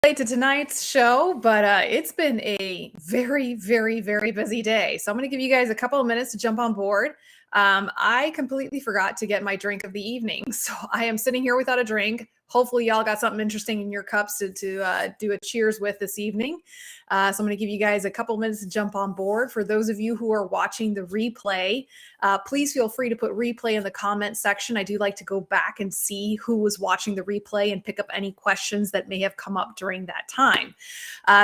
Late to tonight's show, but it's been a very, very, very busy day. So I'm going to give you guys a couple of minutes to jump on board. I completely forgot to get my drink of the evening. So I am sitting here without a drink. Hopefully y'all got something interesting in your cups to do a cheers with this evening. So I'm going to give you guys a couple minutes to jump on board. For those of you who are watching the replay, please feel free to put replay in the comment section. I do like to go back and see who was watching the replay and pick up any questions that may have come up during that time.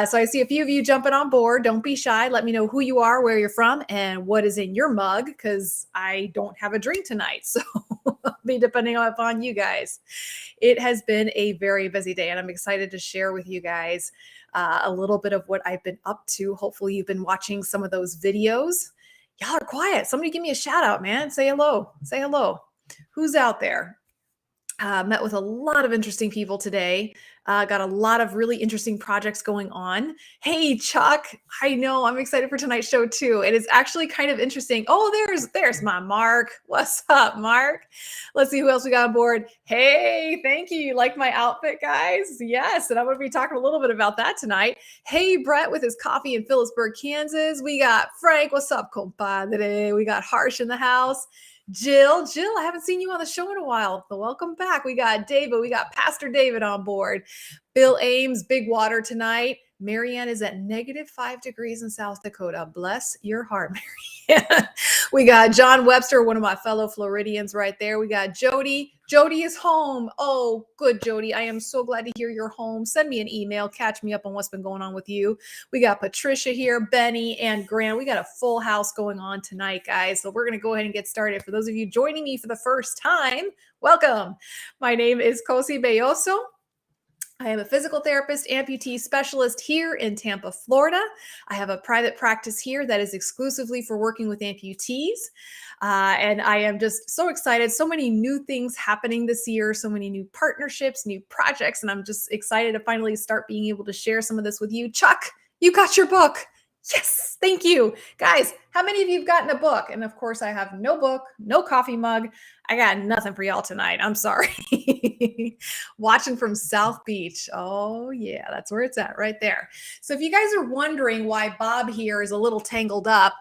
So I see a few of you jumping on board. Don't be shy. Let me know who you are, where you're from, and what is in your mug, because I don't have a drink tonight. So I'll be depending upon you guys. It has been a very busy day, and I'm excited to share with you guys a little bit of what I've been up to. Hopefully you've been watching some of those videos. Y'all are quiet. Somebody give me a shout out, man. Say hello. Say hello. Who's out there? Met with a lot of interesting people today. Got a lot of really interesting projects going on. Hey, Chuck. I know. I'm excited for tonight's show too. It is actually kind of interesting. Oh, there's my Mark. What's up, Mark? Let's see who else we got on board. Hey, thank you. You like my outfit, guys? Yes. And I'm going to be talking a little bit about that tonight. Hey, Brett with his coffee in Phillipsburg, Kansas. We got Frank. What's up, compadre? We got Harsh in the house. Jill, I haven't seen you on the show in a while. So welcome back. We got David. We got Pastor David on board. Bill Ames, big water tonight. Marianne is at -5 degrees in South Dakota. Bless your heart, Marianne. We got John Webster, one of my fellow Floridians right there. We got Jody. Jody is home. Oh, good, Jody. I am so glad to hear you're home. Send me an email. Catch me up on what's been going on with you. We got Patricia here, Benny, and Grant. We got a full house going on tonight, guys. So we're going to go ahead and get started. For those of you joining me for the first time, welcome. My name is Cosi Belloso. I am a physical therapist, amputee specialist here in Tampa, Florida. I have a private practice here that is exclusively for working with amputees. And I am just so excited. So many new things happening this year, so many new partnerships, new projects. And I'm just excited to finally start being able to share some of this with you. Chuck, you got your book. Yes, thank you. Guys, how many of you have gotten a book? And of course, I have no book, no coffee mug. I got nothing for y'all tonight. I'm sorry. Watching from South Beach. Oh, yeah, that's where it's at right there. So if you guys are wondering why Bob here is a little tangled up,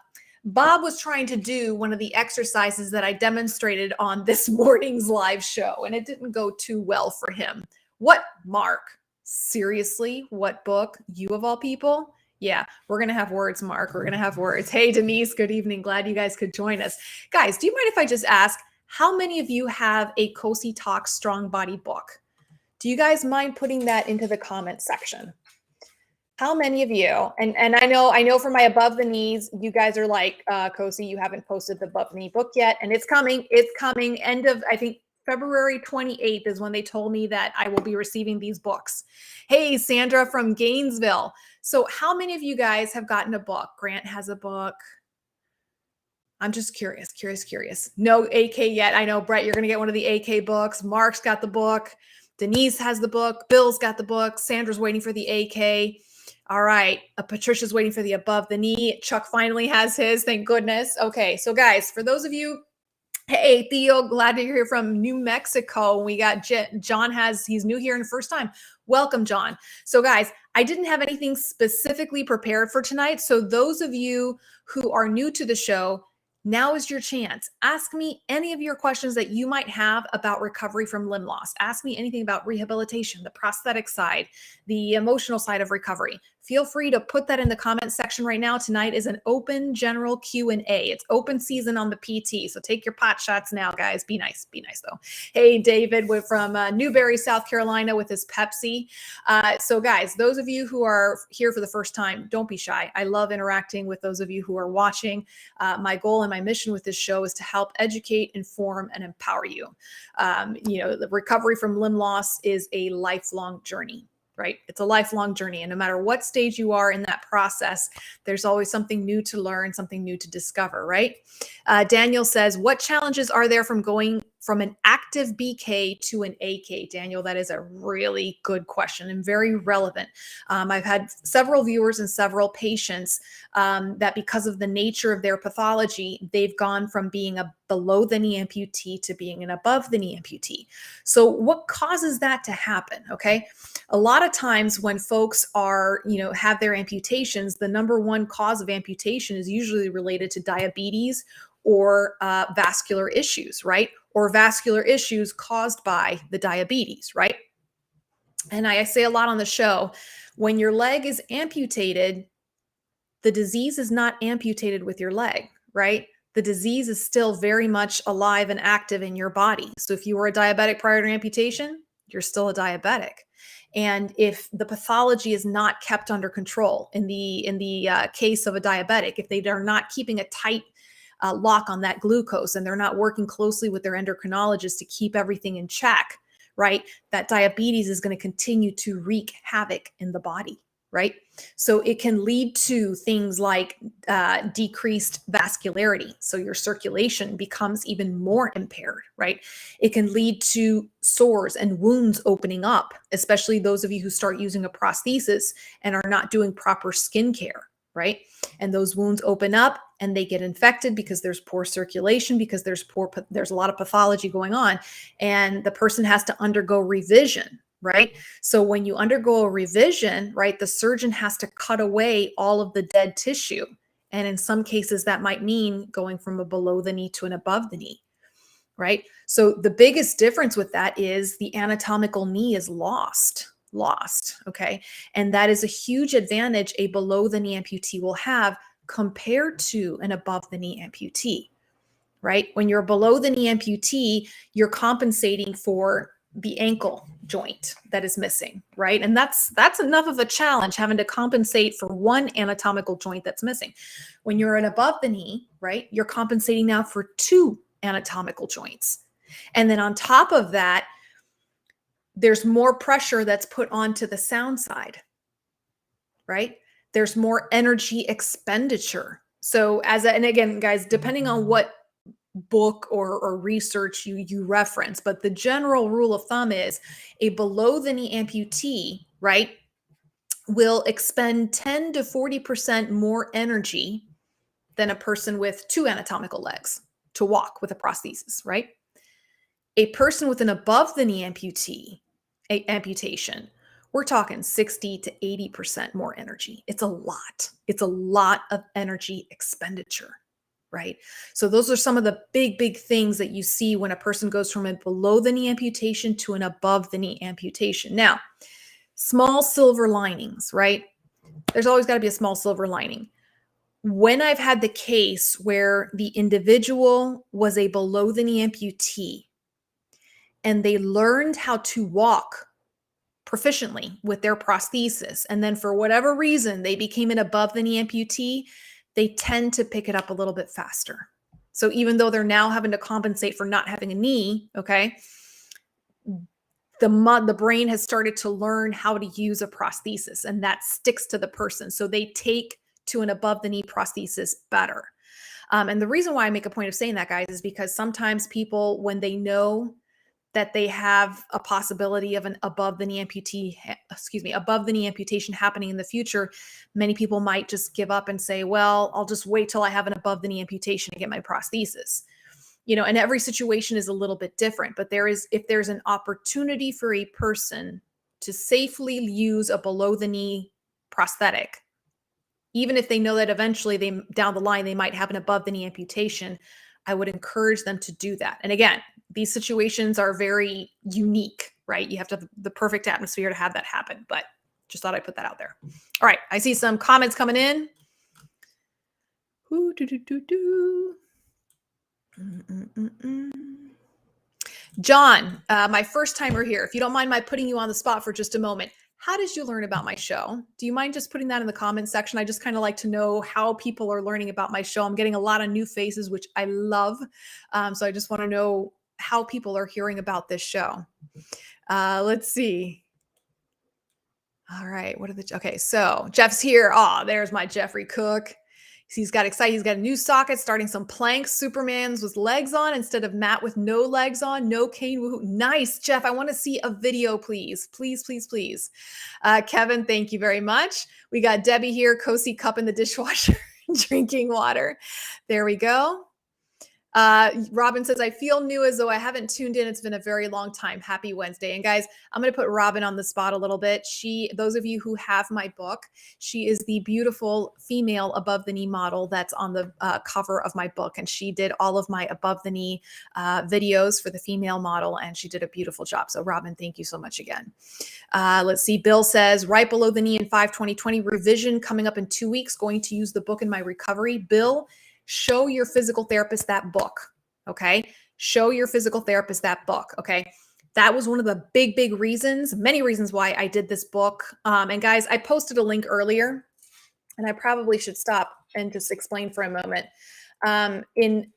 Bob was trying to do one of the exercises that I demonstrated on this morning's live show, and it didn't go too well for him. What, Mark? Seriously? What book? You of all people? Yeah, we're going to have words, Mark. We're going to have words. Hey, Denise, good evening. Glad you guys could join us. Guys, do you mind if I just ask, how many of you have a Cosi Talk Strong Body book? Do you guys mind putting that into the comment section? How many of you? And I know for my above the knees, you guys are like, Cosi, you haven't posted the above knee book yet. And it's coming. It's coming. End of, I think, February 28th is when they told me that I will be receiving these books. Hey, Sandra from Gainesville. So how many of you guys have gotten a book? Grant has a book. I'm just curious. No AK yet. I know, Brett, you're going to get one of the AK books. Mark's got the book. Denise has the book. Bill's got the book. Sandra's waiting for the AK. All right. Patricia's waiting for the above the knee. Chuck finally has his. Thank goodness. Okay. So guys, for those of you, hey, Theo, glad to hear from New Mexico. We got John he's new here in the first time. Welcome, John. So guys, I didn't have anything specifically prepared for tonight. So those of you who are new to the show, now is your chance. Ask me any of your questions that you might have about recovery from limb loss. Ask me anything about rehabilitation, the prosthetic side, the emotional side of recovery. Feel free to put that in the comment section right now. Tonight is an open general Q&A. It's open season on the PT. So take your pot shots now, guys. Be nice though. Hey, David, we're from Newberry, South Carolina with his Pepsi. So guys, those of you who are here for the first time, don't be shy. I love interacting with those of you who are watching. My goal and my mission with this show is to help educate, inform, and empower you. The recovery from limb loss is a lifelong journey. Right? It's a lifelong journey. And no matter what stage you are in that process, there's always something new to learn, something new to discover, right? Daniel says, what challenges are there from going from an active BK to an AK? Daniel, that is a really good question and very relevant. I've had several viewers and several patients that because of the nature of their pathology, they've gone from being a below the knee amputee to being an above the knee amputee. So what causes that to happen? Okay. A lot of times when folks are, have their amputations, the number one cause of amputation is usually related to diabetes or vascular issues, right? Or vascular issues caused by the diabetes, right? And I say a lot on the show, when your leg is amputated, the disease is not amputated with your leg, right? The disease is still very much alive and active in your body. So if you were a diabetic prior to amputation, you're still a diabetic. And if the pathology is not kept under control, in the case of a diabetic, if they are not keeping a tight lock on that glucose and they're not working closely with their endocrinologist to keep everything in check, right? That diabetes is going to continue to wreak havoc in the body, right? So it can lead to things like decreased vascularity. So your circulation becomes even more impaired, right? It can lead to sores and wounds opening up, especially those of you who start using a prosthesis and are not doing proper skin care, right? And those wounds open up and they get infected because there's poor circulation, because there's a lot of pathology going on, and the person has to undergo revision, right? So when you undergo a revision, right, the surgeon has to cut away all of the dead tissue. And in some cases, that might mean going from a below the knee to an above the knee, right? So the biggest difference with that is the anatomical knee is lost. Okay. And that is a huge advantage a below the knee amputee will have compared to an above the knee amputee, right? When you're below the knee amputee, you're compensating for the ankle joint that is missing, right? And that's enough of a challenge, having to compensate for one anatomical joint that's missing. When you're an above the knee, right, you're compensating now for two anatomical joints. And then on top of that, there's more pressure that's put onto the sound side, right? There's more energy expenditure. So and again, guys, depending on what book or research you reference, but the general rule of thumb is a below the knee amputee, right, will expend 10 to 40% more energy than a person with two anatomical legs to walk with a prosthesis, right? A person with an above the knee amputation, we're talking 60 to 80% more energy. It's a lot. It's a lot of energy expenditure, right? So those are some of the big things that you see when a person goes from a below the knee amputation to an above the knee amputation. Now, small silver linings, right? There's always got to be a small silver lining. When I've had the case where the individual was a below the knee amputee and they learned how to walk proficiently with their prosthesis, and then for whatever reason they became an above the knee amputee, they tend to pick it up a little bit faster. So even though they're now having to compensate for not having a knee, okay, the brain has started to learn how to use a prosthesis, and that sticks to the person. So they take to an above the knee prosthesis better. And the reason why I make a point of saying that, guys, is because sometimes people, when they know that they have a possibility of an above the knee amputation happening in the future, many people might just give up and say, well, I'll just wait till I have an above the knee amputation to get my prosthesis. And every situation is a little bit different, but if there's an opportunity for a person to safely use a below the knee prosthetic, even if they know that eventually down the line, they might have an above the knee amputation, I would encourage them to do that. And again, these situations are very unique, right? You have to have the perfect atmosphere to have that happen, but just thought I'd put that out there. All right. I see some comments coming in. John, my first timer here. If you don't mind my putting you on the spot for just a moment, how did you learn about my show? Do you mind just putting that in the comments section? I just kind of like to know how people are learning about my show. I'm getting a lot of new faces, which I love. So I just want to know how people are hearing about this show. Let's see. All right. Okay. So Jeff's here. Oh, there's my Jeffrey Cook. He's got excited. He's got a new socket, starting some planks, Supermans with legs on instead of Matt with no legs on, no cane. Woohoo. Nice, Jeff. I want to see a video, please. Please, please, please. Kevin, thank you very much. We got Debbie here, Cosi cup in the dishwasher, drinking water. There we go. Robin says, I feel new as though I haven't tuned in. It's been a very long time. Happy Wednesday. And guys, I'm going to put Robin on the spot a little bit. Those of you who have my book, she is the beautiful female above the knee model that's on the cover of my book. And she did all of my above the knee videos for the female model. And she did a beautiful job. So Robin, thank you so much again. Let's see. Bill says, right below the knee in 5/20/20 revision coming up in 2 weeks. Going to use the book in my recovery. Bill, show your physical therapist that book, okay? Show your physical therapist that book, okay? That was one of the big reasons, many reasons why I did this book. And guys, I posted a link earlier, and I probably should stop and just explain for a moment. In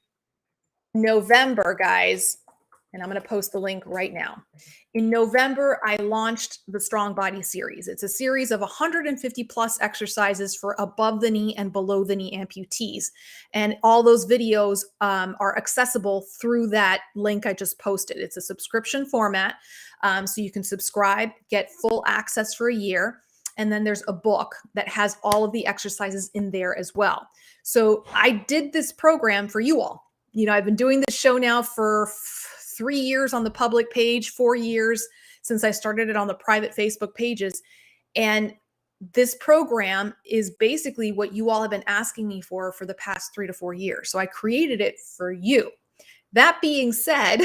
November, guys, and I'm going to post the link right now. In November, I launched the Strong Body series. It's a series of 150 plus exercises for above the knee and below the knee amputees. And all those videos are accessible through that link I just posted. It's a subscription format. So you can subscribe, get full access for a year. And then there's a book that has all of the exercises in there as well. So I did this program for you all. You know, I've been doing this show now for 3 years on the public page, 4 years since I started it on the private Facebook pages. And this program is basically what you all have been asking me for the past 3 to 4 years. So I created it for you. That being said,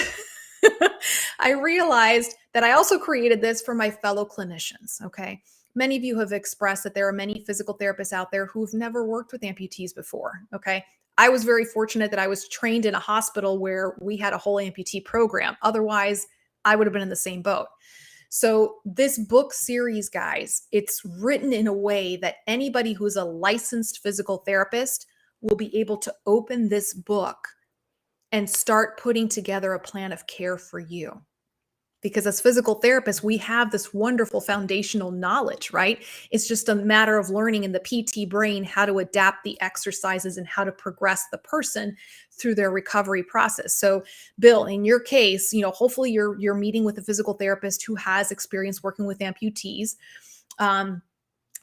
I realized that I also created this for my fellow clinicians, okay? Many of you have expressed that there are many physical therapists out there who've never worked with amputees before, okay? I was very fortunate that I was trained in a hospital where we had a whole amputee program. Otherwise, I would have been in the same boat. So this book series, guys, it's written in a way that anybody who's a licensed physical therapist will be able to open this book and start putting together a plan of care for you. Because as physical therapists, we have this wonderful foundational knowledge, right? It's just a matter of learning in the PT brain how to adapt the exercises and how to progress the person through their recovery process. So Bill, in your case, you know, hopefully you're meeting with a physical therapist who has experience working with amputees.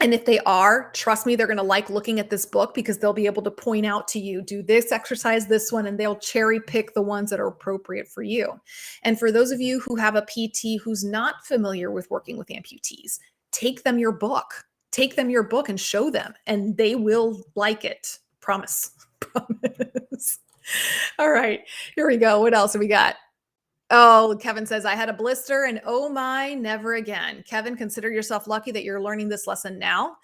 And if they are, trust me, they're going to like looking at this book because they'll be able to point out to you, do this exercise, this one, and they'll cherry pick the ones that are appropriate for you. And for those of you who have a PT who's not familiar with working with amputees, take them your book. Take them your book and show them, and they will like it. Promise. Promise. All right, here we go. What else have we got? Oh, Kevin says, I had a blister and oh my, never again. Kevin, consider yourself lucky that you're learning this lesson now.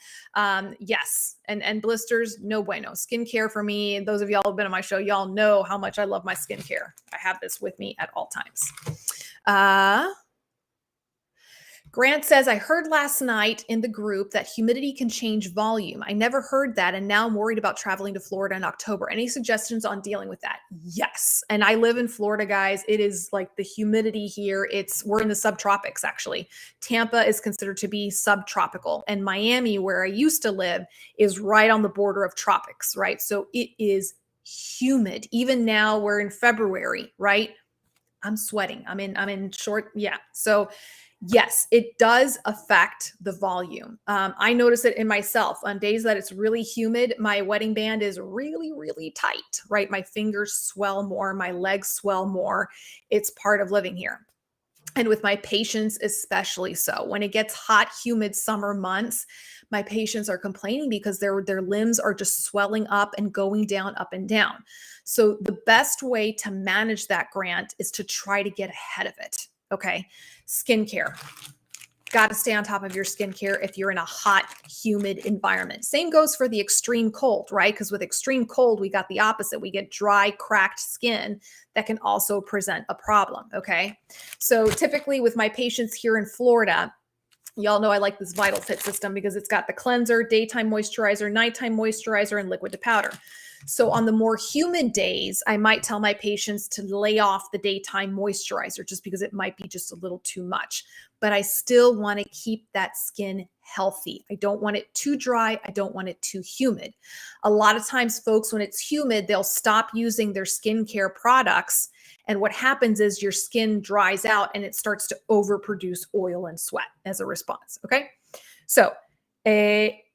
Yes. And blisters, no bueno. Skincare for me, and those of y'all who've been on my show, y'all know how much I love my skincare. I have this with me at all times. Grant says, I heard last night in the group that humidity can change volume. I never heard that, and now I'm worried about traveling to Florida in October. Any suggestions on dealing with that? Yes. And I live in Florida, guys. It is like the humidity here. We're in the subtropics, actually. Tampa is considered to be subtropical, and Miami, where I used to live, is right on the border of tropics, right? So it is humid. Even now, we're in February, right? I'm sweating. I'm in short. Yeah. So yes, it does affect the volume. I notice it in myself on days that it's really humid. My wedding band is really, really tight, right? My fingers swell more. My legs swell more. It's part of living here. And with my patients, especially so. When it gets hot, humid summer months, my patients are complaining because their limbs are just swelling up and going down, up and down. So the best way to manage that, Grant, is to try to get ahead of it. Okay. Skincare. Got to stay on top of your skincare if you're in a hot, humid environment. Same goes for the extreme cold, right? Because with extreme cold, we got the opposite. We get dry, cracked skin that can also present a problem. Okay. So typically with my patients here in Florida, y'all know I like this Vital Fit system because it's got the cleanser, daytime moisturizer, nighttime moisturizer, and liquid to powder. So on the more humid days, I might tell my patients to lay off the daytime moisturizer just because it might be just a little too much. But I still want to keep that skin healthy. I don't want it too dry. I don't want it too humid. A lot of times, folks, when it's humid, they'll stop using their skincare products. And what happens is your skin dries out and it starts to overproduce oil and sweat as a response. Okay. So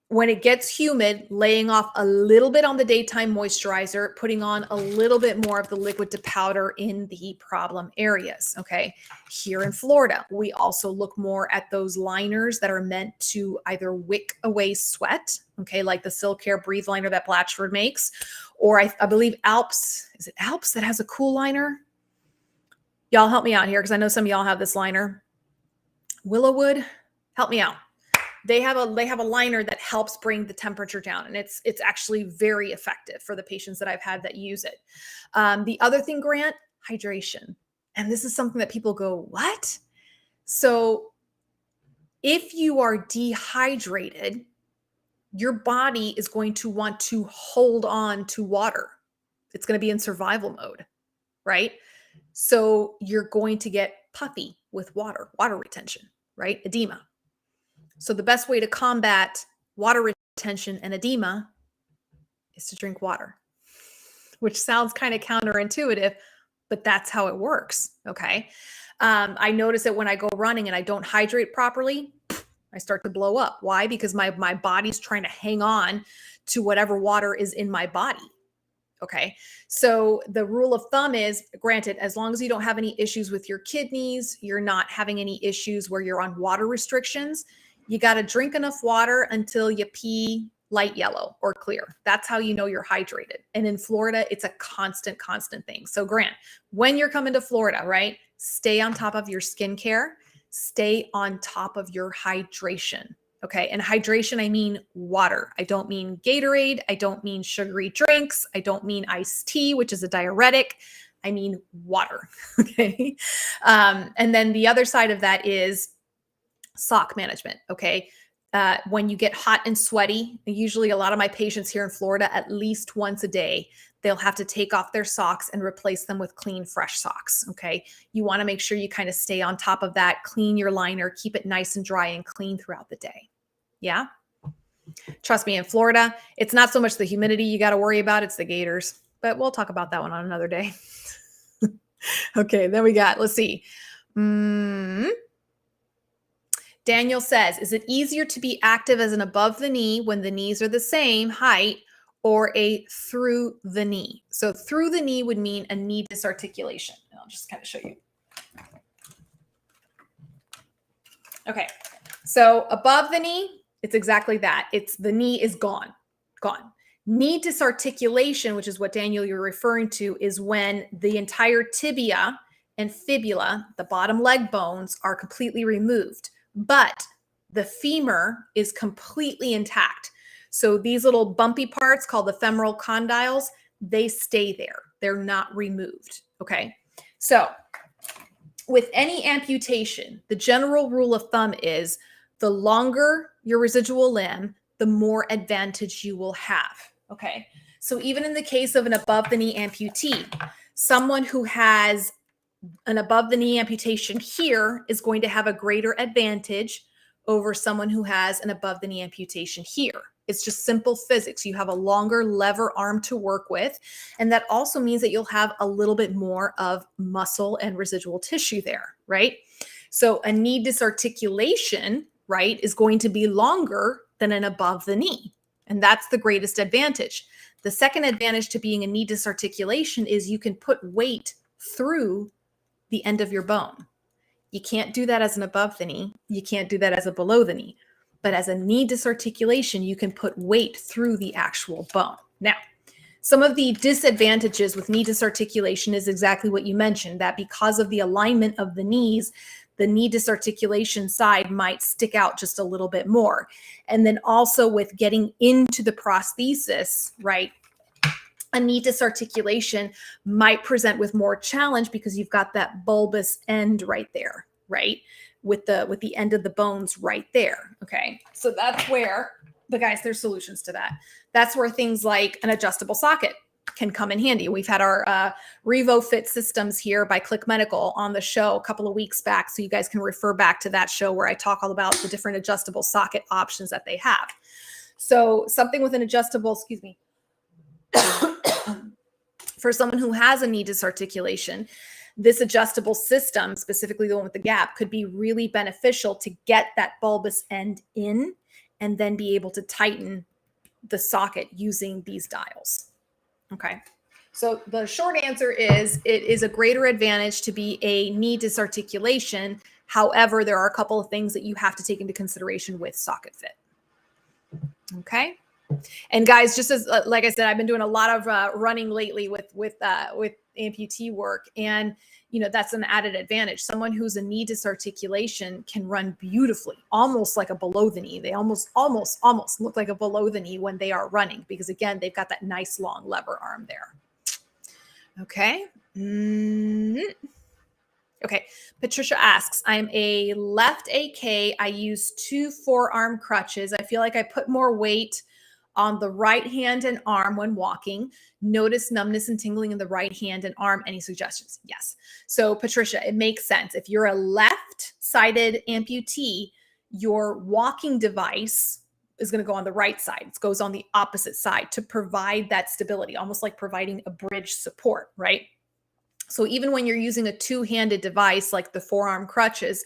when it gets humid, laying off a little bit on the daytime moisturizer, putting on a little bit more of the liquid to powder in the problem areas. Okay. Here in Florida, we also look more at those liners that are meant to either wick away sweat. Okay. Like the Silk Hair Breathe liner that Blatchford makes, or I believe Alps, is it Alps that has a cool liner? Y'all help me out here, because I know some of y'all have this liner. Willowwood, help me out. They have a liner that helps bring the temperature down, and it's actually very effective for the patients that I've had that use it. The other thing, Grant, hydration. And this is something that people go, what? So if you are dehydrated, your body is going to want to hold on to water. It's going to be in survival mode, right? So you're going to get puffy with water retention, right? Edema. So the best way to combat water retention and edema is to drink water, which sounds kind of counterintuitive, but that's how it works. Okay. I notice that when I go running and I don't hydrate properly, I start to blow up. Why? Because my body's trying to hang on to whatever water is in my body. Okay. So the rule of thumb is, granted, as long as you don't have any issues with your kidneys, you're not having any issues where you're on water restrictions, you got to drink enough water until you pee light yellow or clear. That's how you know you're hydrated. And in Florida, it's a constant thing. So Grant, when you're coming to Florida, right, stay on top of your skincare, stay on top of your hydration. Okay. And hydration, I mean water. I don't mean Gatorade. I don't mean sugary drinks. I don't mean iced tea, which is a diuretic. I mean water. Okay. And then the other side of that is sock management. Okay. When you get hot and sweaty, usually a lot of my patients here in Florida, at least once a day, they'll have to take off their socks and replace them with clean, fresh socks. Okay. You want to make sure you kind of stay on top of that, clean your liner, keep it nice and dry and clean throughout the day. Yeah. Trust me, in Florida, it's not so much the humidity you got to worry about, it's the gators, but we'll talk about that one on another day. Okay. Then we got, let's see. Daniel says, is it easier to be active as an above the knee when the knees are the same height, or a through the knee? So through the knee would mean a knee disarticulation. And I'll just kind of show you. Okay. So above the knee, it's exactly that. It's the knee is gone. Knee disarticulation, which is what Daniel you're referring to, is when the entire tibia and fibula, the bottom leg bones, are completely removed, but the femur is completely intact. So these little bumpy parts called the femoral condyles, they stay there. They're not removed. Okay. So with any amputation, the general rule of thumb is the longer your residual limb, the more advantage you will have. Okay. So even in the case of an above the knee amputee, someone who has an above the knee amputation here is going to have a greater advantage over someone who has an above the knee amputation here. It's just simple physics. You have a longer lever arm to work with. And that also means that you'll have a little bit more of muscle and residual tissue there, right? So a knee disarticulation, right, is going to be longer than an above the knee. And that's the greatest advantage. The second advantage to being a knee disarticulation is you can put weight through the end of your bone. You can't do that as an above the knee. You can't do that as a below the knee. But as a knee disarticulation, you can put weight through the actual bone. Now, some of the disadvantages with knee disarticulation is exactly what you mentioned, that because of the alignment of the knees, the knee disarticulation side might stick out just a little bit more. And then also with getting into the prosthesis, right, a knee disarticulation might present with more challenge because you've got that bulbous end right there, right? With the end of the bones right there. Okay. So that's where, but guys, there's solutions to that. That's where things like an adjustable socket can come in handy. We've had our Revo Fit systems here by Click Medical on the show a couple of weeks back. So you guys can refer back to that show where I talk all about the different adjustable socket options that they have. So something with an adjustable, excuse me, for someone who has a knee disarticulation, this adjustable system, specifically the one with the gap, could be really beneficial to get that bulbous end in and then be able to tighten the socket using these dials. Okay. So the short answer is it is a greater advantage to be a knee disarticulation. However, there are a couple of things that you have to take into consideration with socket fit. Okay. And guys, just as like I said, I've been doing a lot of running lately with amputee work, and that's an added advantage. Someone who's a knee disarticulation can run beautifully, almost like a below the knee. They almost look like a below the knee when they are running, because again, they've got that nice long lever arm there. Okay. Okay. Patricia asks, I'm a left AK. I use 2 forearm crutches. I feel like I put more weight on the right hand and arm when walking. Notice numbness and tingling in the right hand and arm. Any suggestions? Yes. So Patricia, it makes sense. If you're a left-sided amputee, your walking device is going to go on the right side. It goes on the opposite side to provide that stability, almost like providing a bridge support, right? So even when you're using a two-handed device like the forearm crutches,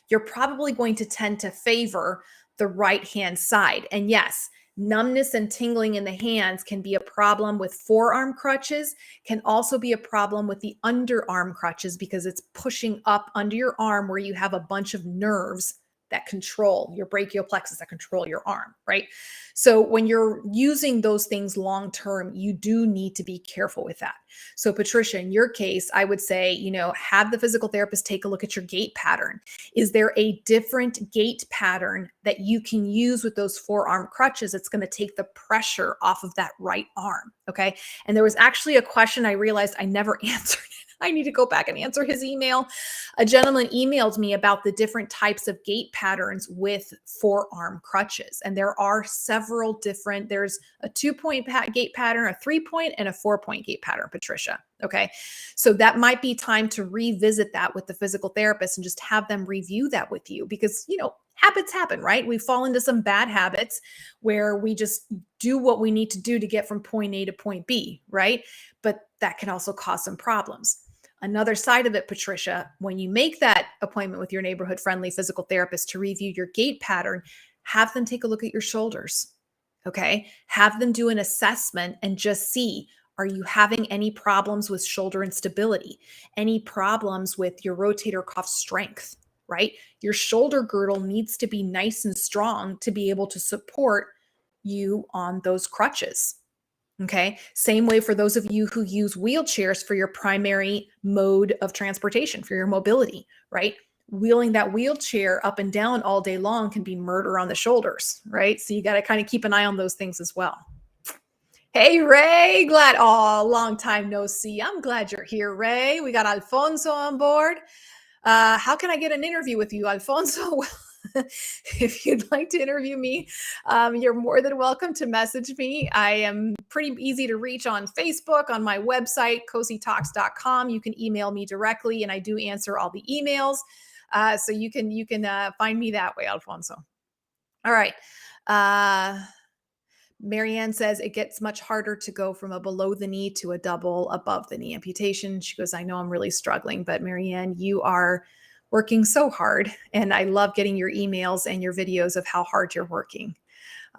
you're probably going to tend to favor the right-hand side. And yes, numbness and tingling in the hands can be a problem with forearm crutches, can also be a problem with the underarm crutches because it's pushing up under your arm where you have a bunch of nerves that control your brachial plexus, that control your arm, right? So when you're using those things long-term, you do need to be careful with that. So Patricia, in your case, I would say, have the physical therapist take a look at your gait pattern. Is there a different gait pattern that you can use with those forearm crutches that's going to take the pressure off of that right arm? Okay. And there was actually a question I realized I never answered. I need to go back and answer his email. A gentleman emailed me about the different types of gait patterns with forearm crutches. And there are several different, there's a 2-point gait pattern, a 3-point, and a 4-point gait pattern, Patricia. Okay. So that might be time to revisit that with the physical therapist and just have them review that with you, because, habits happen, right? We fall into some bad habits where we just do what we need to do to get from point A to point B, right? But that can also cause some problems. Another side of it, Patricia, when you make that appointment with your neighborhood-friendly physical therapist to review your gait pattern, have them take a look at your shoulders, okay? Have them do an assessment and just see, are you having any problems with shoulder instability? Any problems with your rotator cuff strength, right? Your shoulder girdle needs to be nice and strong to be able to support you on those crutches. Okay. Same way for those of you who use wheelchairs for your primary mode of transportation, for your mobility, right? Wheeling that wheelchair up and down all day long can be murder on the shoulders, right? So you got to kind of keep an eye on those things as well. Hey, Ray, long time no see. I'm glad you're here, Ray. We got Alfonso on board. How can I get an interview with you, Alfonso? If you'd like to interview me, you're more than welcome to message me. I am pretty easy to reach on Facebook, on my website, cositalks.com. You can email me directly, and I do answer all the emails. So you can find me that way, Alfonso. All right. Marianne says it gets much harder to go from a below the knee to a double above the knee amputation. She goes, I know I'm really struggling, but Marianne, you are working so hard. And I love getting your emails and your videos of how hard you're working.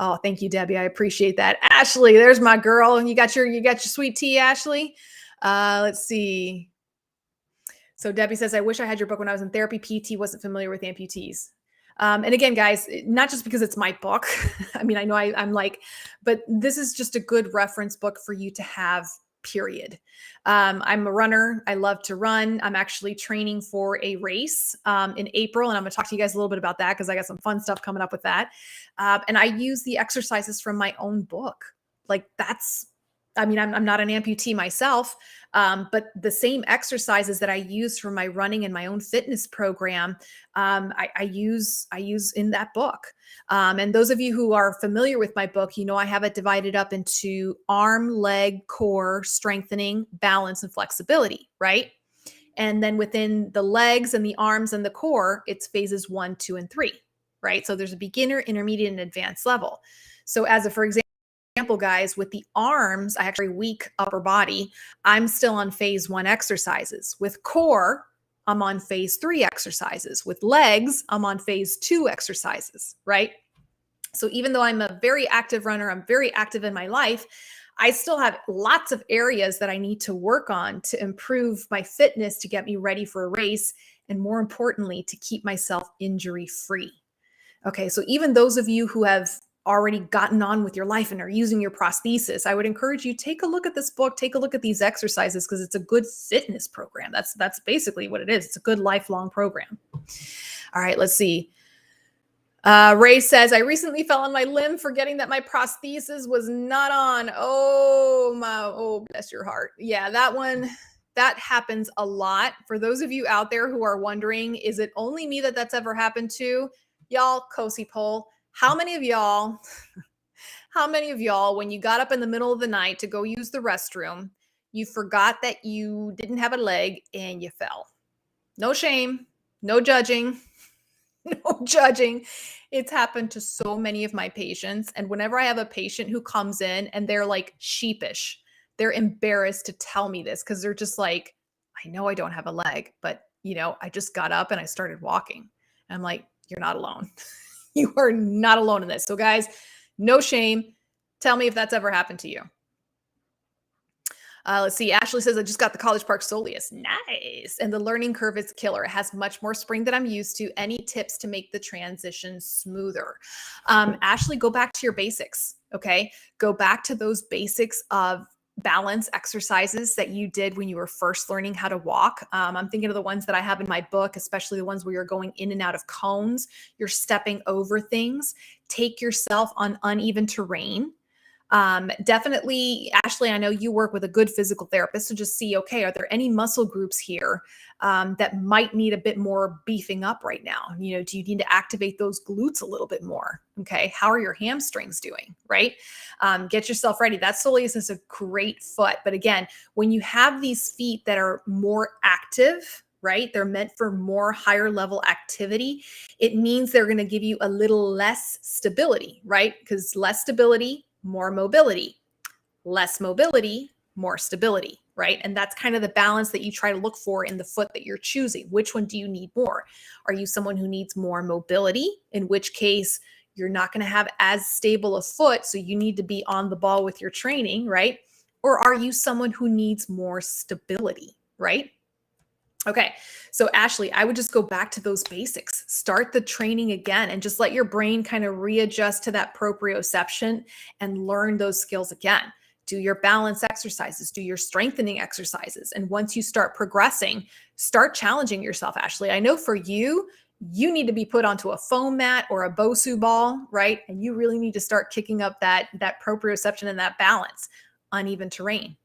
Oh, thank you, Debbie. I appreciate that. Ashley, there's my girl. You got your sweet tea, Ashley. Let's see. So Debbie says, I wish I had your book when I was in therapy. PT wasn't familiar with amputees. And again, guys, not just because it's my book. I mean, I know I'm like, but this is just a good reference book for you to have, period. I'm a runner. I love to run. I'm actually training for a race in April. And I'm going to talk to you guys a little bit about that because I got some fun stuff coming up with that. And I use the exercises from my own book. Like that's I'm not an amputee myself, but the same exercises that I use for my running and my own fitness program, I use in that book. And those of you who are familiar with my book, I have it divided up into arm, leg, core, strengthening, balance, and flexibility, right? And then within the legs and the arms and the core, it's phases 1, 2, and 3, right? So there's a beginner, intermediate, and advanced level. So for example, guys, with the arms, I have a weak upper body. I'm still on phase 1 exercises. With core, I'm on phase 3 exercises. With legs, I'm on phase 2 exercises, right? So even though I'm a very active runner, I'm very active in my life, I still have lots of areas that I need to work on to improve my fitness, to get me ready for a race, and more importantly, to keep myself injury free. Okay, so even those of you who have already gotten on with your life and are using your prosthesis, I would encourage you, take a look at this book, take a look at these exercises, because it's a good fitness program. That's basically what it is. It's a good lifelong program. All right, let's see. Ray says, I recently fell on my limb forgetting that my prosthesis was not on. Oh, bless your heart. Yeah, that happens a lot. For those of you out there who are wondering, is it only me that's ever happened to? Y'all, Cosi poll. How many of y'all, when you got up in the middle of the night to go use the restroom, you forgot that you didn't have a leg and you fell? No shame, no judging. No judging. It's happened to so many of my patients. And whenever I have a patient who comes in and they're like sheepish, they're embarrassed to tell me this, because they're just like, I know I don't have a leg, but I just got up and I started walking. And I'm like, you're not alone. You are not alone in this. So guys, no shame. Tell me if that's ever happened to you. Let's see. Ashley says, I just got the College Park Soleus. Nice. And the learning curve is killer. It has much more spring than I'm used to. Any tips to make the transition smoother? Ashley, go back to your basics. Okay. Go back to those basics of balance exercises that you did when you were first learning how to walk. I'm thinking of the ones that I have in my book, especially the ones where you're going in and out of cones, you're stepping over things. Take yourself on uneven terrain. Definitely, Ashley, I know you work with a good physical therapist to just see, okay, are there any muscle groups here that might need a bit more beefing up right now? Do you need to activate those glutes a little bit more? Okay. How are your hamstrings doing? Right. Get yourself ready. That soleus is a great foot. But again, when you have these feet that are more active, right? They're meant for more higher level activity. It means they're going to give you a little less stability, right? Because less stability, more mobility, less mobility, more stability, right? And that's kind of the balance that you try to look for in the foot that you're choosing. Which one do you need more? Are you someone who needs more mobility, in which case you're not going to have as stable a foot, so you need to be on the ball with your training, right? Or are you someone who needs more stability, right? Okay, so Ashley, I would just go back to those basics. Start the training again and just let your brain kind of readjust to that proprioception and learn those skills again. Do your balance exercises, do your strengthening exercises. And once you start progressing, start challenging yourself, Ashley. I know for you, you need to be put onto a foam mat or a Bosu ball, right? And you really need to start kicking up that proprioception and that balance. Uneven terrain,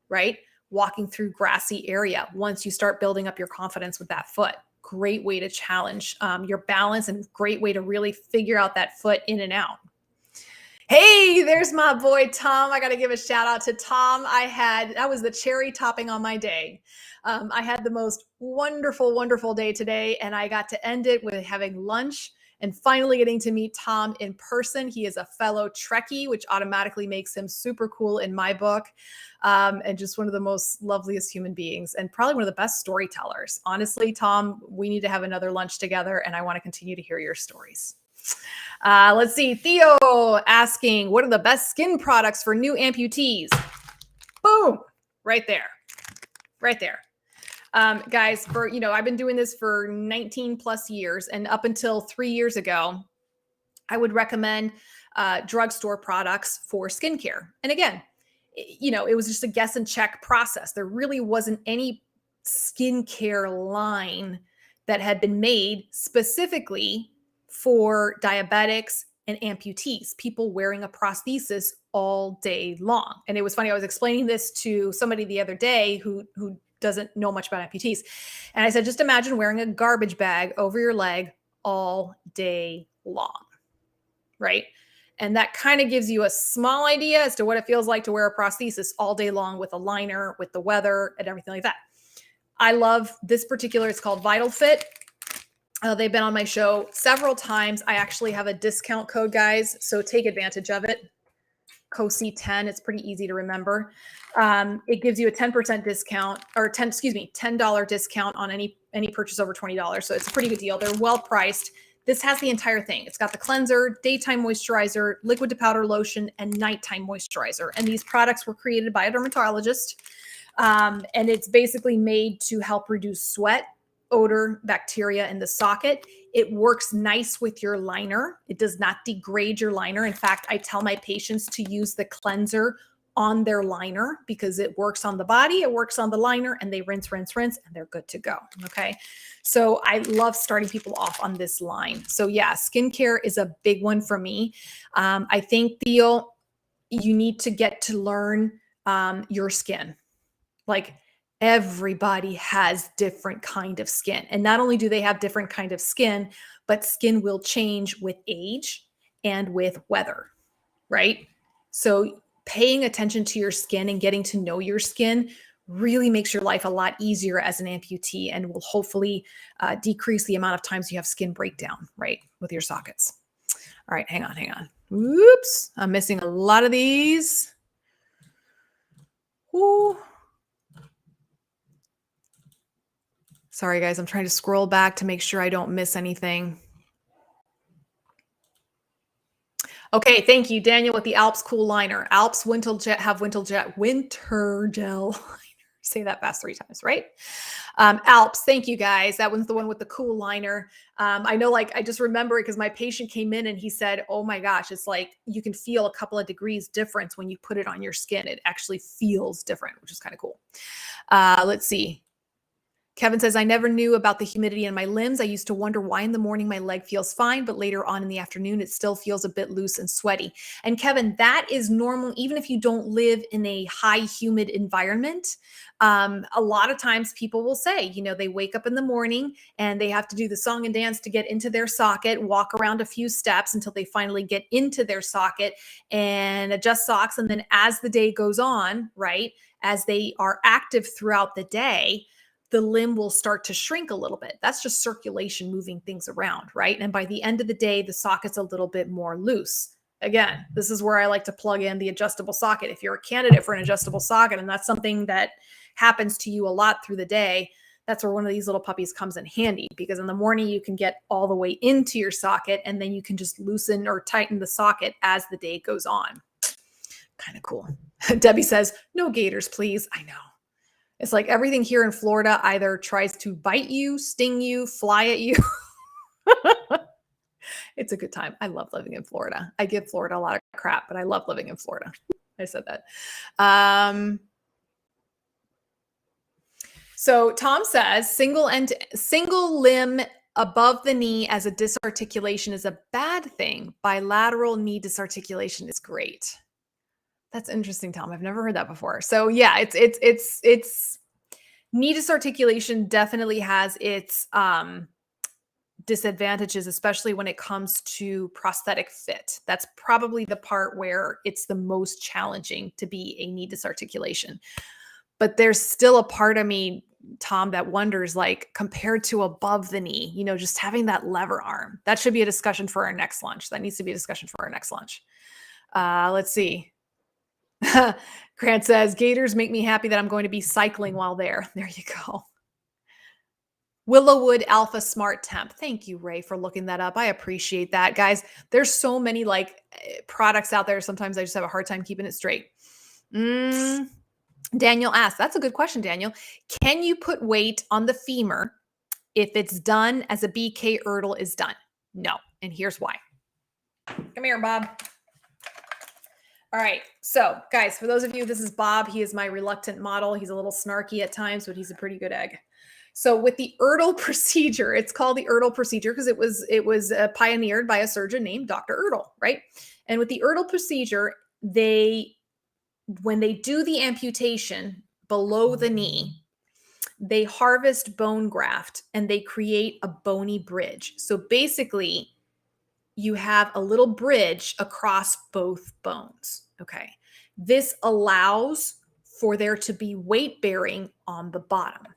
right? Walking through grassy area. Once you start building up your confidence with that foot, great way to challenge your balance, and great way to really figure out that foot in and out. Hey, there's my boy, Tom. I got to give a shout out to Tom. That was the cherry topping on my day. I had the most wonderful, wonderful day today, and I got to end it with having lunch and finally getting to meet Tom in person. He is a fellow Trekkie, which automatically makes him super cool in my book, and just one of the most loveliest human beings, and probably one of the best storytellers. Honestly, Tom, we need to have another lunch together, and I want to continue to hear your stories. Let's see. Theo asking, what are the best skin products for new amputees? Boom. Right there. Right there. Guys, I've been doing this for 19 plus years, and up until 3 years ago, I would recommend drugstore products for skincare. And again, it was just a guess and check process. There really wasn't any skincare line that had been made specifically for diabetics and amputees, people wearing a prosthesis all day long. And it was funny, I was explaining this to somebody the other day who doesn't know much about amputees. And I said, just imagine wearing a garbage bag over your leg all day long, right? And that kind of gives you a small idea as to what it feels like to wear a prosthesis all day long with a liner, with the weather and everything like that. I love this particular, it's called Vital Fit. They've been on my show several times. I actually have a discount code, guys, so take advantage of it. Cosi 10. It's pretty easy to remember. It gives you a 10% discount, or $10 discount on any purchase over $20. So it's a pretty good deal. They're well priced. This has the entire thing. It's got the cleanser, daytime moisturizer, liquid to powder lotion, and nighttime moisturizer. And these products were created by a dermatologist. And it's basically made to help reduce sweat, odor, bacteria in the socket. It works nice with your liner. It does not degrade your liner. In fact, I tell my patients to use the cleanser on their liner because it works on the body, it works on the liner, and they rinse, rinse, rinse, and they're good to go. Okay. So I love starting people off on this line. So yeah, skincare is a big one for me. I think, Theo, you need to get to learn your skin. Like, everybody has different kind of skin. And not only do they have different kind of skin, but skin will change with age and with weather, right? So paying attention to your skin and getting to know your skin really makes your life a lot easier as an amputee and will hopefully decrease the amount of times you have skin breakdown, right, with your sockets. All right, hang on. Oops, I'm missing a lot of these. Ooh. Sorry, guys. I'm trying to scroll back to make sure I don't miss anything. Okay, thank you, Daniel, with the Alps Cool Liner. Alps Winter Gel Liner. Say that fast 3 times, right? Alps, thank you, guys. That one's the one with the cool liner. I know, like, I just remember it because my patient came in and he said, oh my gosh, it's like you can feel a couple of degrees difference when you put it on your skin. It actually feels different, which is kind of cool. Let's see. Kevin says, I never knew about the humidity in my limbs. I used to wonder why in the morning my leg feels fine, but later on in the afternoon, it still feels a bit loose and sweaty. And Kevin, that is normal, even if you don't live in a high humid environment. A lot of times people will say, you know, they wake up in the morning and they have to do the song and dance to get into their socket, walk around a few steps until they finally get into their socket and adjust socks. And then as the day goes on, right, as they are active throughout the day, the limb will start to shrink a little bit. That's just circulation moving things around, right? And by the end of the day, the socket's a little bit more loose. Again, this is where I like to plug in the adjustable socket. If you're a candidate for an adjustable socket, and that's something that happens to you a lot through the day, that's where one of these little puppies comes in handy, because in the morning you can get all the way into your socket and then you can just loosen or tighten the socket as the day goes on. Kind of cool. Debbie says, no gators, please. I know. It's like everything here in Florida either tries to bite you, sting you, fly at you. It's a good time. I love living in Florida. I give Florida a lot of crap, but I love living in Florida. I said that. So Tom says single limb above the knee as a disarticulation is a bad thing. Bilateral knee disarticulation is great. That's interesting, Tom. I've never heard that before. So yeah, it's knee disarticulation definitely has its disadvantages, especially when it comes to prosthetic fit. That's probably the part where it's the most challenging to be a knee disarticulation. But there's still a part of me, Tom, that wonders, like, compared to above the knee, you know, just having that lever arm. That should be a discussion for our next lunch. That needs to be a discussion for our next lunch. Let's see. Grant says, gators make me happy that I'm going to be cycling while there. There you go. Willowwood Alpha Smart Temp. Thank you, Ray, for looking that up. I appreciate that, guys. There's so many like products out there. Sometimes I just have a hard time keeping it straight. Daniel asks, that's a good question, Daniel. Can you put weight on the femur if it's done as a BK Erdl is done? No. And here's why. Come here, Bob. All right. So guys, for those of you, this is Bob. He is my reluctant model. He's a little snarky at times, but he's a pretty good egg. So with the Erdl procedure, it's called the Erdl procedure because it was pioneered by a surgeon named Dr. Erdl, right? And with the Erdl procedure, when they do the amputation below the knee, they harvest bone graft and they create a bony bridge. So basically, you have a little bridge across both bones. Okay. This allows for there to be weight bearing on the bottom.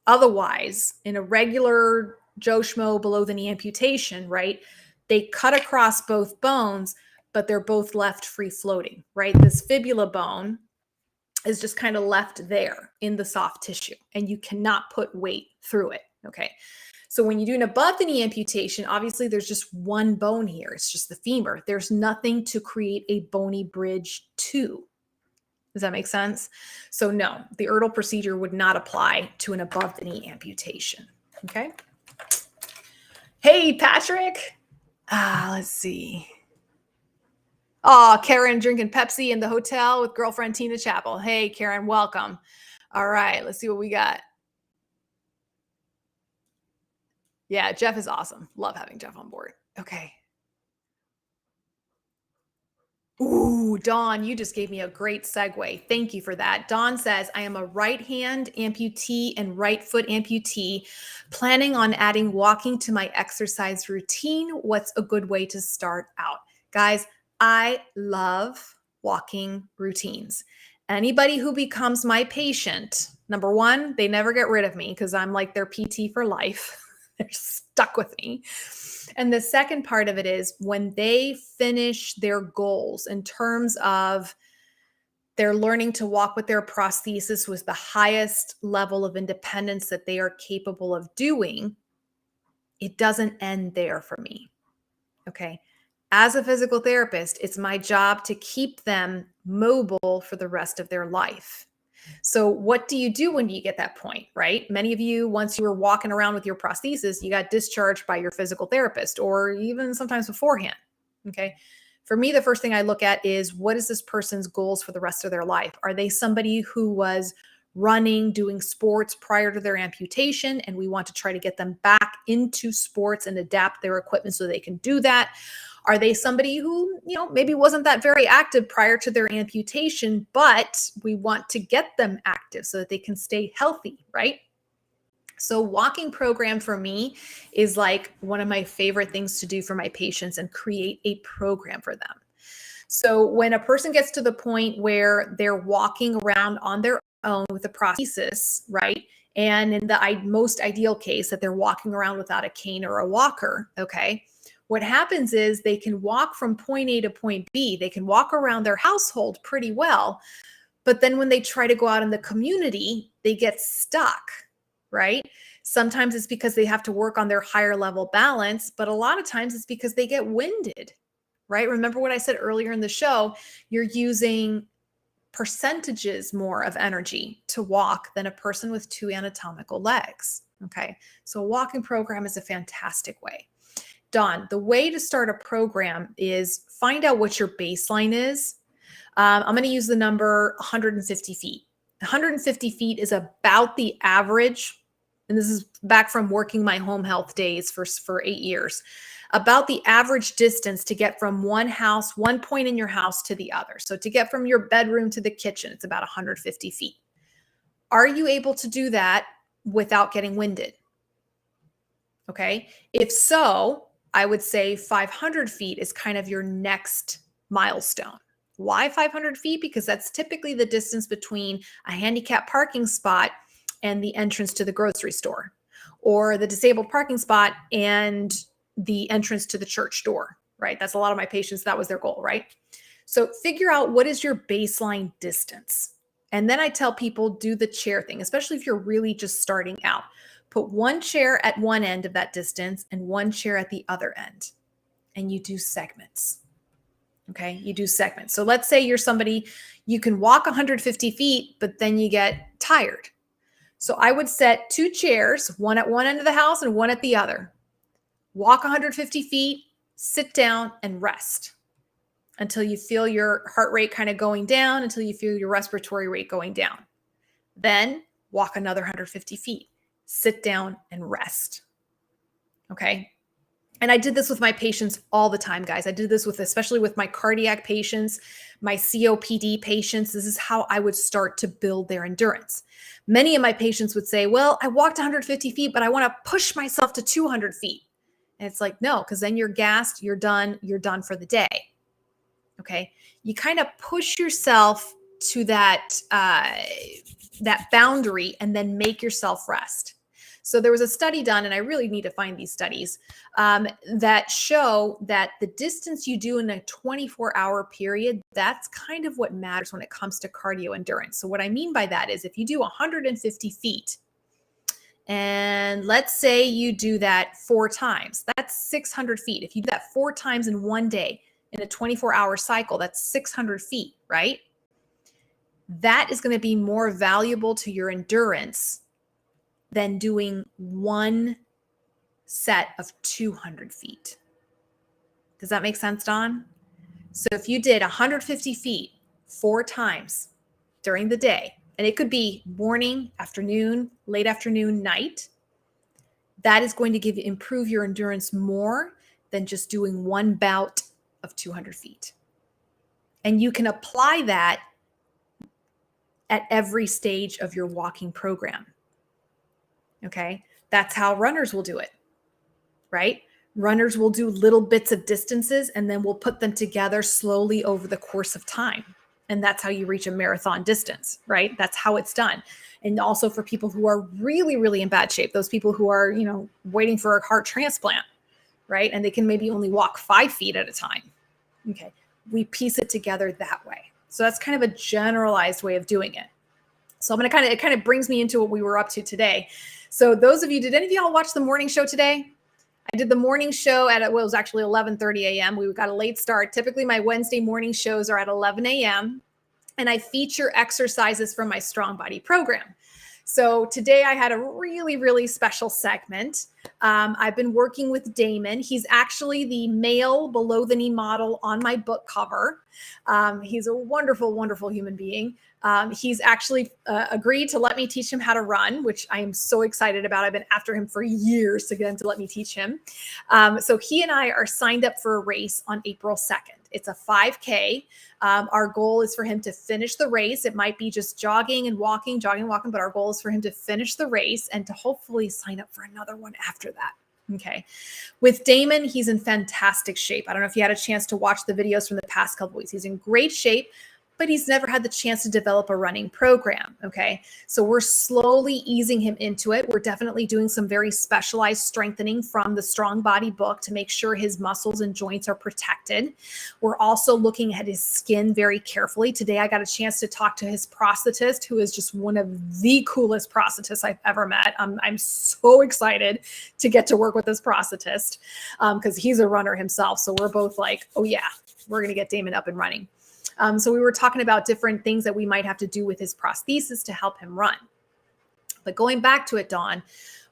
Otherwise, in a regular Joe Schmo below the knee amputation, right, they cut across both bones, but they're both left free floating, right? This fibula bone is just kind of left there in the soft tissue, and you cannot put weight through it. Okay. So when you do an above the knee amputation, obviously there's just one bone here. It's just the femur. There's nothing to create a bony bridge to. Does that make sense? So no, the Erdl procedure would not apply to an above the knee amputation. Okay. Hey, Patrick. Let's see. Oh, Karen drinking Pepsi in the hotel with girlfriend Tina Chappell. Hey, Karen, welcome. All right, let's see what we got. Yeah, Jeff is awesome. Love having Jeff on board. Okay. Ooh, Dawn, you just gave me a great segue. Thank you for that. Dawn says, I am a right hand amputee and right foot amputee, planning on adding walking to my exercise routine. What's a good way to start out? Guys, I love walking routines. Anybody who becomes my patient, number one, they never get rid of me because I'm like their PT for life. They're stuck with me. And the second part of it is when they finish their goals in terms of they're learning to walk with their prosthesis with the highest level of independence that they are capable of doing, it doesn't end there for me. Okay. As a physical therapist, it's my job to keep them mobile for the rest of their life. So what do you do when you get that point, right? Many of you, once you were walking around with your prosthesis, you got discharged by your physical therapist or even sometimes beforehand. Okay. For me, the first thing I look at is what is this person's goals for the rest of their life? Are they somebody who was running, doing sports prior to their amputation, and we want to try to get them back into sports and adapt their equipment so they can do that? Are they somebody who, maybe wasn't that very active prior to their amputation, but we want to get them active so that they can stay healthy, right? So walking program for me is like one of my favorite things to do for my patients and create a program for them. So when a person gets to the point where they're walking around on their own with a prosthesis, right? And in the most ideal case that they're walking around without a cane or a walker, okay? What happens is they can walk from point A to point B. They can walk around their household pretty well. But then when they try to go out in the community, they get stuck, right? Sometimes it's because they have to work on their higher level balance, but a lot of times it's because they get winded, right? Remember what I said earlier in the show, you're using percentages more of energy to walk than a person with two anatomical legs, okay? So a walking program is a fantastic way. Dawn, the way to start a program is find out what your baseline is. I'm going to use the number 150 feet. 150 feet is about the average, and this is back from working my home health days for 8 years, about the average distance to get from one point in your house to the other. So to get from your bedroom to the kitchen, it's about 150 feet. Are you able to do that without getting winded? Okay. If so, I would say 500 feet is kind of your next milestone. Why 500 feet? Because that's typically the distance between a handicap parking spot and the entrance to the grocery store, or the disabled parking spot and the entrance to the church door, right? That's a lot of my patients. That was their goal, right? So figure out what is your baseline distance. And then I tell people do the chair thing, especially if you're really just starting out. Put one chair at one end of that distance and one chair at the other end. And you do segments. Okay, you do segments. So let's say you're somebody, you can walk 150 feet, but then you get tired. So I would set two chairs, one at one end of the house and one at the other. Walk 150 feet, sit down and rest until you feel your heart rate kind of going down, until you feel your respiratory rate going down. Then walk another 150 feet. sit down, and rest. Okay. And I did this with my patients all the time, guys. I did this especially with my cardiac patients, my COPD patients. This is how I would start to build their endurance. Many of my patients would say, well, I walked 150 feet, but I want to push myself to 200 feet. And it's like, no, because then you're gassed, you're done for the day. Okay. You kind of push yourself to that boundary and then make yourself rest. So there was a study done, and I really need to find these studies, that show that the distance you do in a 24-hour period, that's kind of what matters when it comes to cardio endurance. So what I mean by that is if you do 150 feet, and let's say you do that 4 times, that's 600 feet. If you do that 4 times in one day in a 24-hour cycle, that's 600 feet, right? That is going to be more valuable to your endurance than doing one set of 200 feet. Does that make sense, Dawn? So if you did 150 feet 4 times during the day, and it could be morning, afternoon, late afternoon, night, that is going to improve your endurance more than just doing one bout of 200 feet. And you can apply that at every stage of your walking program. Okay. That's how runners will do it, right? Runners will do little bits of distances and then we'll put them together slowly over the course of time. And that's how you reach a marathon distance, right? That's how it's done. And also for people who are really, really in bad shape, those people who are, waiting for a heart transplant, right? And they can maybe only walk 5 feet at a time. Okay. We piece it together that way. So that's kind of a generalized way of doing it. So it kind of brings me into what we were up to today. So those of you, did any of y'all watch the morning show today? I did the morning show it was actually 11:30 a.m. We got a late start. Typically my Wednesday morning shows are at 11 a.m. and I feature exercises from my Strong Body program. So today I had a really, really special segment. I've been working with Damon. He's actually the male below the knee model on my book cover. He's a wonderful, wonderful human being. He's actually agreed to let me teach him how to run, which I am so excited about. I've been after him for years to get him to let me teach him. So he and I are signed up for a race on April 2nd. It's a 5K. Our goal is for him to finish the race. It might be just jogging and walking, but our goal is for him to finish the race and to hopefully sign up for another one after that. Okay. With Damon, he's in fantastic shape. I don't know if you had a chance to watch the videos from the past couple weeks. He's in great shape, but he's never had the chance to develop a running program. Okay. So we're slowly easing him into it. We're definitely doing some very specialized strengthening from the Strong Body book to make sure his muscles and joints are protected. We're also looking at his skin very carefully. Today, I got a chance to talk to his prosthetist, who is just one of the coolest prosthetists I've ever met. I'm so excited to get to work with this prosthetist because he's a runner himself. So we're both like, oh yeah, we're going to get Damon up and running. So we were talking about different things that we might have to do with his prosthesis to help him run. But going back to it, Dawn,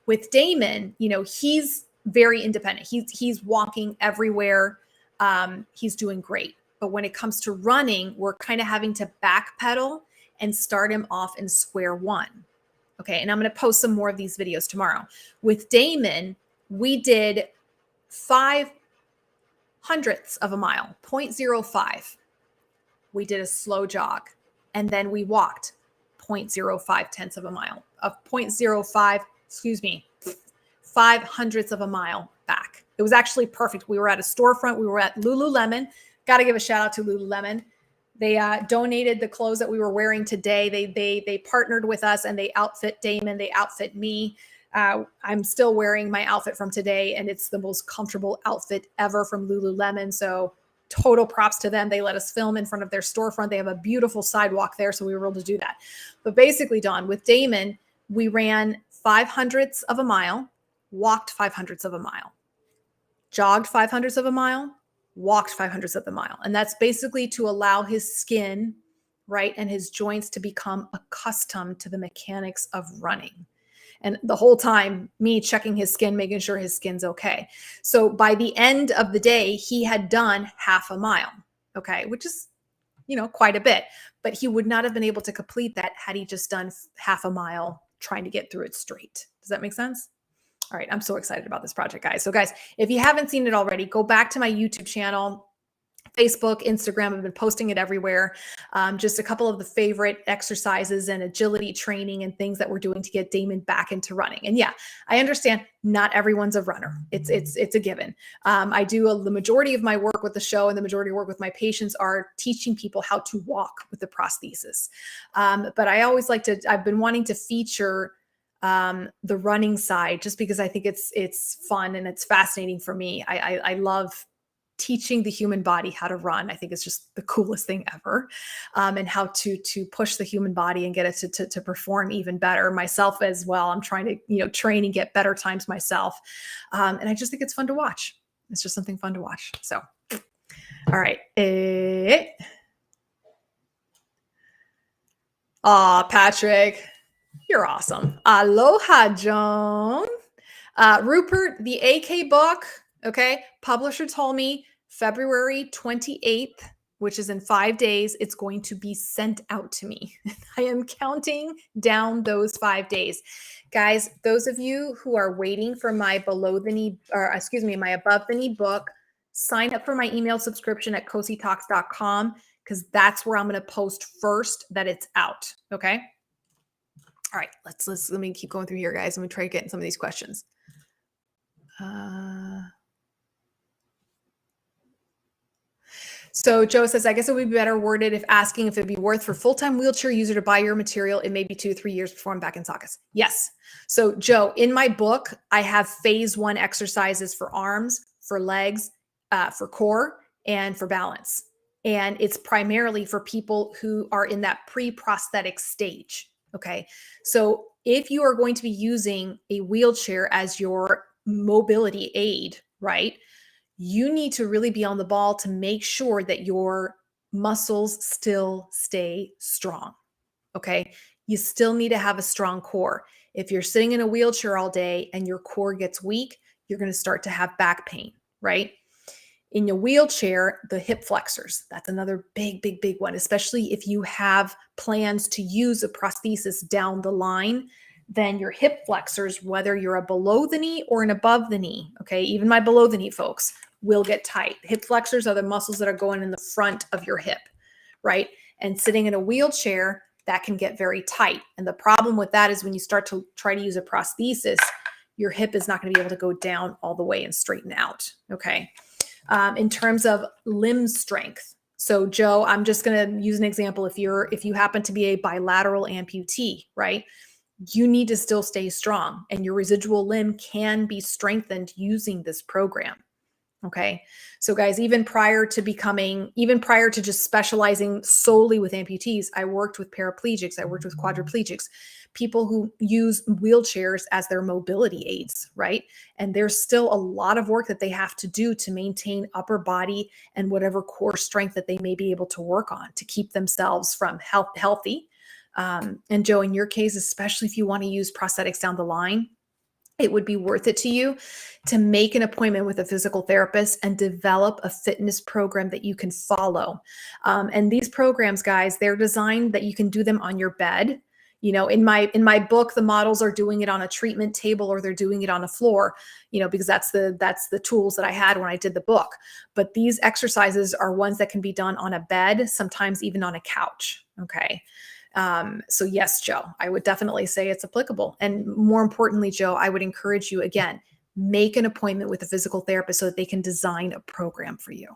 with Damon, he's very independent. He's walking everywhere. He's doing great. But when it comes to running, we're kind of having to backpedal and start him off in square one. Okay. And I'm going to post some more of these videos tomorrow. With Damon, we did 0.05 of a mile, 0.05. We did a slow jog, and then we walked 0.05 of a mile, of 0.05, 0.05 of a mile back. It was actually perfect. We were at a storefront. We were at Lululemon. Got to give a shout out to Lululemon. They donated the clothes that we were wearing today. They partnered with us and they outfit Damon. They outfit me. I'm still wearing my outfit from today, and it's the most comfortable outfit ever from Lululemon. So total props to them. They let us film in front of their storefront. They have a beautiful sidewalk there, so we were able to do that. But basically, Dawn, with Damon, we ran 0.05 of a mile, walked 0.05 of a mile, jogged 0.05 of a mile, walked 0.05 of a mile. And that's basically to allow his skin, right, and his joints to become accustomed to the mechanics of running. And the whole time, me checking his skin, making sure his skin's okay. So by the end of the day, he had done 0.5 mile, okay, which is, quite a bit. But he would not have been able to complete that had he just done 0.5 mile trying to get through it straight. Does that make sense? All right, I'm so excited about this project, guys. So guys, if you haven't seen it already, go back to my YouTube channel, Facebook, Instagram. I've been posting it everywhere. Just a couple of the favorite exercises and agility training and things that we're doing to get Damon back into running. And yeah, I understand not everyone's a runner. It's a given. I do the majority of my work with the show and the majority of work with my patients are teaching people how to walk with the prosthesis. But I always I've been wanting to feature the running side just because I think it's fun and it's fascinating for me. I love teaching the human body how to run. I think it's just the coolest thing ever. And how to push the human body and get it to perform even better. Myself as well. I'm trying to, train and get better times myself. And I just think it's fun to watch. It's just something fun to watch. So, all right. Patrick, you're awesome. Aloha, Joan. Rupert, the AK book, okay, publisher told me February 28th, which is in 5 days, it's going to be sent out to me. I am counting down those 5 days. Guys, those of you who are waiting for my my above the knee book, sign up for my email subscription at cositalks.com because that's where I'm going to post first that it's out. Okay. All right, let me keep going through here, guys. Let me try to get in some of these questions. So Joe says, I guess it would be better worded if asking if it'd be worth for full-time wheelchair user to buy your material. It may be 2 to 3 years before I'm back in sockets. Yes. So Joe, in my book, I have phase 1 exercises for arms, for legs, for core, and for balance. And it's primarily for people who are in that pre-prosthetic stage. Okay. So if you are going to be using a wheelchair as your mobility aid, right? You need to really be on the ball to make sure that your muscles still stay strong. Okay. You still need to have a strong core. If you're sitting in a wheelchair all day and your core gets weak, you're going to start to have back pain, right? In your wheelchair, the hip flexors, that's another big one, especially if you have plans to use a prosthesis down the line. Then your hip flexors, whether you're a below the knee or an above the knee, okay, even my below the knee folks will get tight. Hip flexors are the muscles that are going in the front of your hip, right? And sitting in a wheelchair, that can get very tight. And the problem with that is when you start to try to use a prosthesis, your hip is not going to be able to go down all the way and straighten out, okay? In terms of limb strength. So Joe, I'm just going to use an example. If you happen to be a bilateral amputee, right? You need to still stay strong and your residual limb can be strengthened using this program. Okay. So guys, even prior to just specializing solely with amputees, I worked with paraplegics. I worked with quadriplegics, people who use wheelchairs as their mobility aids, right? And there's still a lot of work that they have to do to maintain upper body and whatever core strength that they may be able to work on to keep themselves from healthy. And Joe, in your case, especially if you want to use prosthetics down the line, it would be worth it to you to make an appointment with a physical therapist and develop a fitness program that you can follow. And these programs, guys, they're designed that you can do them on your bed. In my book, the models are doing it on a treatment table or they're doing it on a floor, because that's the tools that I had when I did the book. But these exercises are ones that can be done on a bed, sometimes even on a couch. Okay. So yes, Joe, I would definitely say it's applicable. And more importantly, Joe, I would encourage you again, make an appointment with a physical therapist so that they can design a program for you.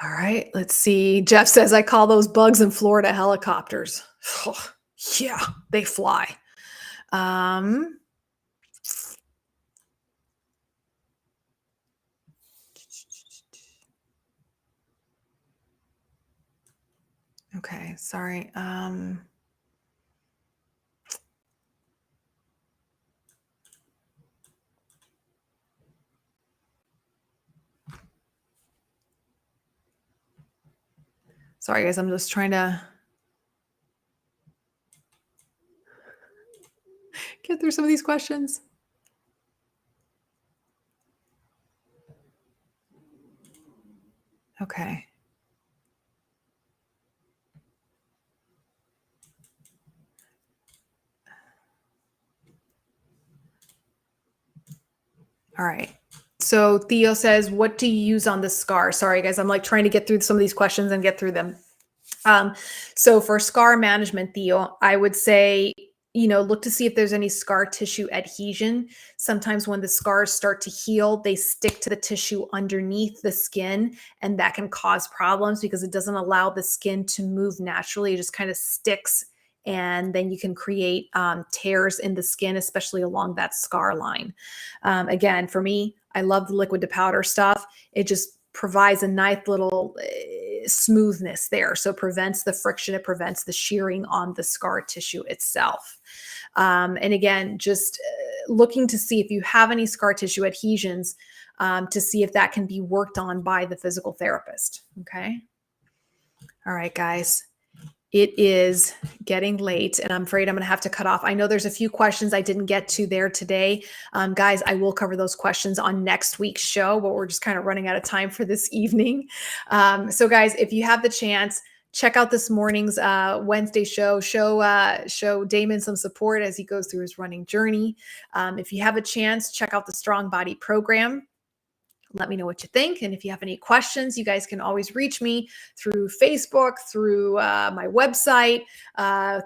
All right, let's see. Jeff says, I call those bugs in Florida helicopters. Oh, yeah, they fly. Okay, sorry. Sorry, guys, I'm just trying to get through some of these questions. Okay. All right. So Theo says, what do you use on the scar? Sorry, guys. I'm like trying to get through some of these questions and get through them. So for scar management, Theo, I would say, look to see if there's any scar tissue adhesion. Sometimes when the scars start to heal, they stick to the tissue underneath the skin, and that can cause problems because it doesn't allow the skin to move naturally. It just kind of sticks, and then you can create tears in the skin, especially along that scar line. Again, for me, I love the liquid to powder stuff. It just provides a nice little smoothness there. So it prevents the friction, it prevents the shearing on the scar tissue itself. And again, just looking to see if you have any scar tissue adhesions, to see if that can be worked on by the physical therapist. Okay. All right, guys. It is getting late, and I'm afraid I'm going to have to cut off. I know there's a few questions I didn't get to there today. Guys, I will cover those questions on next week's show, but we're just kind of running out of time for this evening. So guys, if you have the chance, check out this morning's Wednesday show. Show Damon some support as he goes through his running journey. If you have a chance, check out the Strong Body program. Let me know what you think. And if you have any questions, you guys can always reach me through Facebook, through my website,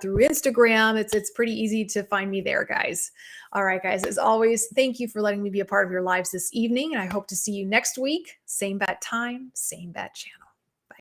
through Instagram. It's pretty easy to find me there, guys. All right, guys, as always, thank you for letting me be a part of your lives this evening. And I hope to see you next week. Same bat time, same bat channel.